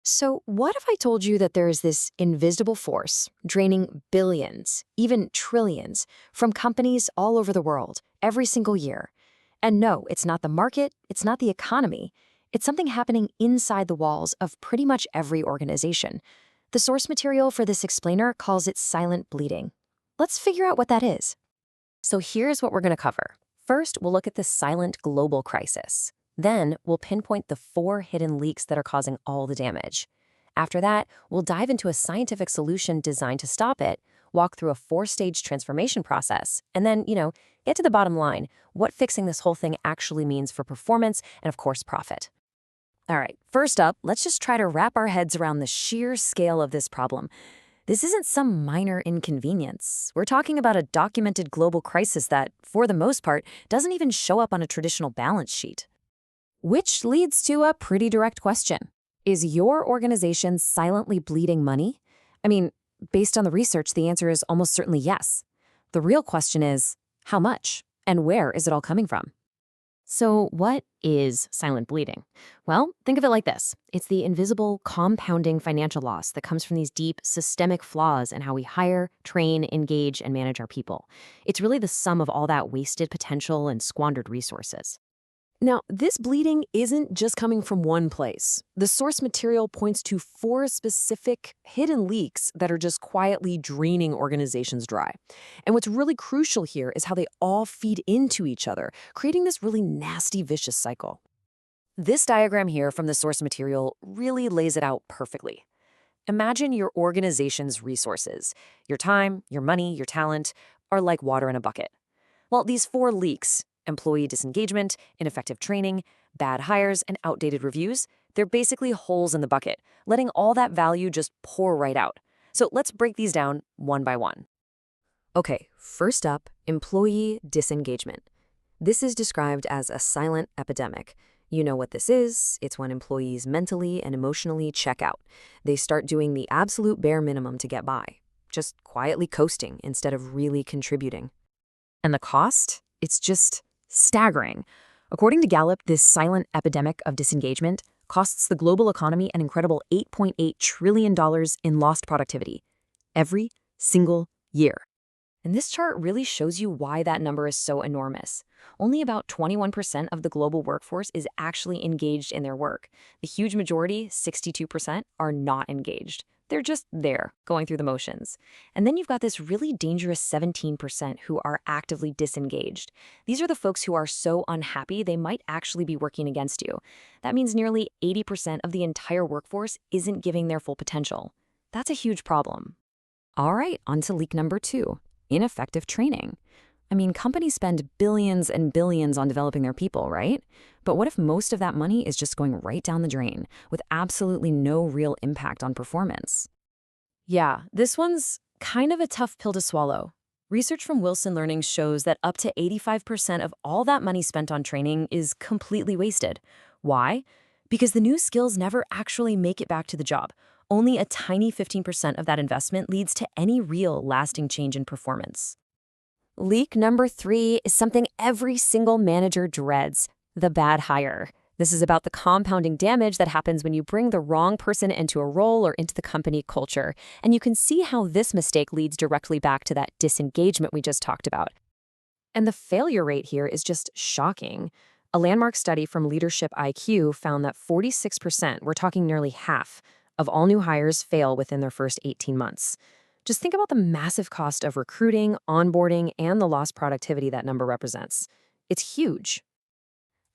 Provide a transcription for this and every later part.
So, what if I told you that there is this invisible force draining billions, even trillions, from companies all over the world every single year? And no, it's not the market, it's not the economy. It's something happening inside the walls of pretty much every organization. The source material for this explainer calls it silent bleeding. Let's figure out what that is. So here's what we're going to cover. First, we'll look at the silent global crisis. Then, we'll pinpoint the 4 hidden leaks that are causing all the damage. After that, we'll dive into a scientific solution designed to stop it, walk through a 4-stage transformation process, and then, get to the bottom line, what fixing this whole thing actually means for performance and, of course, profit. All right, first up, let's just try to wrap our heads around the sheer scale of this problem. This isn't some minor inconvenience. We're talking about a documented global crisis that, for the most part, doesn't even show up on a traditional balance sheet. Which leads to a pretty direct question. Is your organization silently bleeding money? I mean, based on the research, the answer is almost certainly yes. The real question is, how much? And where is it all coming from? So what is silent bleeding? Well, think of it like this. It's the invisible, compounding financial loss that comes from these deep, systemic flaws in how we hire, train, engage, and manage our people. It's really the sum of all that wasted potential and squandered resources. Now, this bleeding isn't just coming from one place. The source material points to 4 specific hidden leaks that are just quietly draining organizations dry. And what's really crucial here is how they all feed into each other, creating this really nasty, vicious cycle. This diagram here from the source material really lays it out perfectly. Imagine your organization's resources. Your time, your money, your talent are like water in a bucket. Well, these 4 leaks, employee disengagement, ineffective training, bad hires, and outdated reviews, they're basically holes in the bucket, letting all that value just pour right out. So let's break these down one by one. Okay, first up, employee disengagement. This is described as a silent epidemic. You know what this is. It's when employees mentally and emotionally check out. They start doing the absolute bare minimum to get by, just quietly coasting instead of really contributing. And the cost? It's just staggering. According to Gallup, this silent epidemic of disengagement costs the global economy an incredible $8.8 trillion in lost productivity every single year. And this chart really shows you why that number is so enormous. Only about 21% of the global workforce is actually engaged in their work. The huge majority, 62%, are not engaged. They're just there, going through the motions. And then you've got this really dangerous 17% who are actively disengaged. These are the folks who are so unhappy they might actually be working against you. That means nearly 80% of the entire workforce isn't giving their full potential. That's a huge problem. All right, on to leak number 2, ineffective training. I mean, companies spend billions and billions on developing their people, right? But what if most of that money is just going right down the drain with absolutely no real impact on performance? Yeah, this one's kind of a tough pill to swallow. Research from Wilson Learning shows that up to 85% of all that money spent on training is completely wasted. Why? Because the new skills never actually make it back to the job. Only a tiny 15% of that investment leads to any real lasting change in performance. Leak number 3 is something every single manager dreads: the bad hire. This is about the compounding damage that happens when you bring the wrong person into a role or into the company culture. And you can see how this mistake leads directly back to that disengagement we just talked about. And the failure rate here is just shocking. A landmark study from Leadership IQ found that 46%, we're talking nearly half, of all new hires fail within their first 18 months. Just think about the massive cost of recruiting, onboarding, and the lost productivity that number represents. It's huge.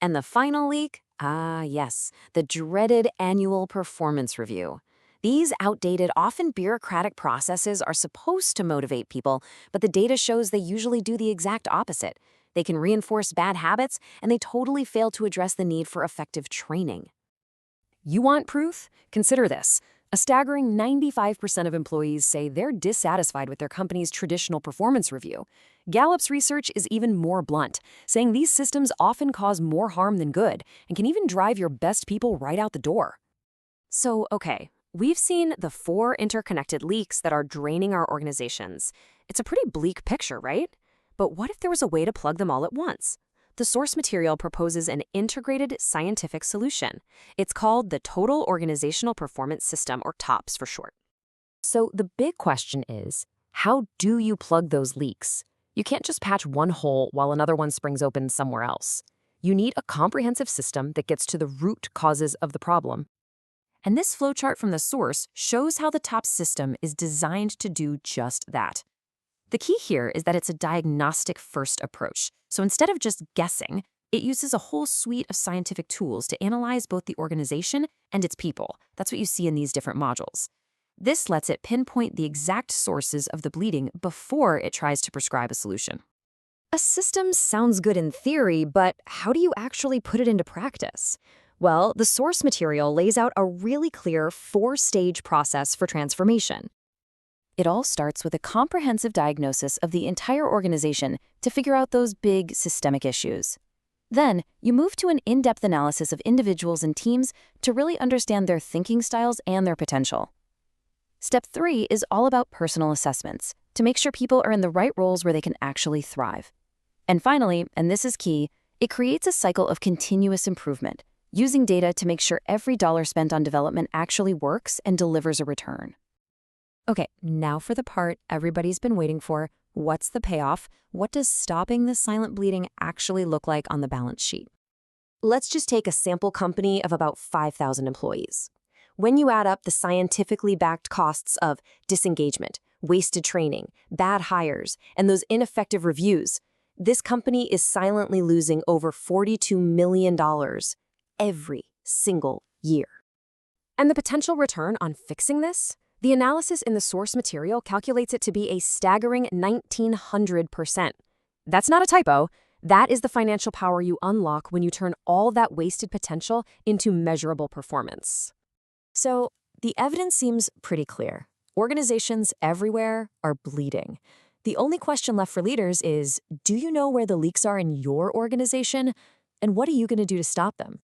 And the final leak? Yes, the dreaded annual performance review. These outdated, often bureaucratic processes are supposed to motivate people, but the data shows they usually do the exact opposite. They can reinforce bad habits, and they totally fail to address the need for effective training. You want proof? Consider this. A staggering 95% of employees say they're dissatisfied with their company's traditional performance review. Gallup's research is even more blunt, saying these systems often cause more harm than good and can even drive your best people right out the door. So, okay, we've seen the 4 interconnected leaks that are draining our organizations. It's a pretty bleak picture, right? But what if there was a way to plug them all at once? the source material proposes an integrated scientific solution. It's called the Total Organizational Performance System, or TOPS for short. So the big question is, how do you plug those leaks? You can't just patch one hole while another one springs open somewhere else. You need a comprehensive system that gets to the root causes of the problem. And this flowchart from the source shows how the TOPS system is designed to do just that. The key here is that it's a diagnostic-first approach. So instead of just guessing, it uses a whole suite of scientific tools to analyze both the organization and its people. That's what you see in these different modules. This lets it pinpoint the exact sources of the bleeding before it tries to prescribe a solution. A system sounds good in theory, but how do you actually put it into practice? Well, the source material lays out a really clear 4-stage process for transformation. It all starts with a comprehensive diagnosis of the entire organization to figure out those big systemic issues. Then, you move to an in-depth analysis of individuals and teams to really understand their thinking styles and their potential. Step 3 is all about personal assessments to make sure people are in the right roles where they can actually thrive. And finally, and this is key, it creates a cycle of continuous improvement, using data to make sure every dollar spent on development actually works and delivers a return. Okay, now for the part everybody's been waiting for. What's the payoff? What does stopping the silent bleeding actually look like on the balance sheet? Let's just take a sample company of about 5,000 employees. When you add up the scientifically backed costs of disengagement, wasted training, bad hires, and those ineffective reviews, this company is silently losing over $42 million every single year. And the potential return on fixing this? The analysis in the source material calculates it to be a staggering 1,900%. That's not a typo. That is the financial power you unlock when you turn all that wasted potential into measurable performance. So, the evidence seems pretty clear. Organizations everywhere are bleeding. The only question left for leaders is, do you know where the leaks are in your organization? And what are you going to do to stop them?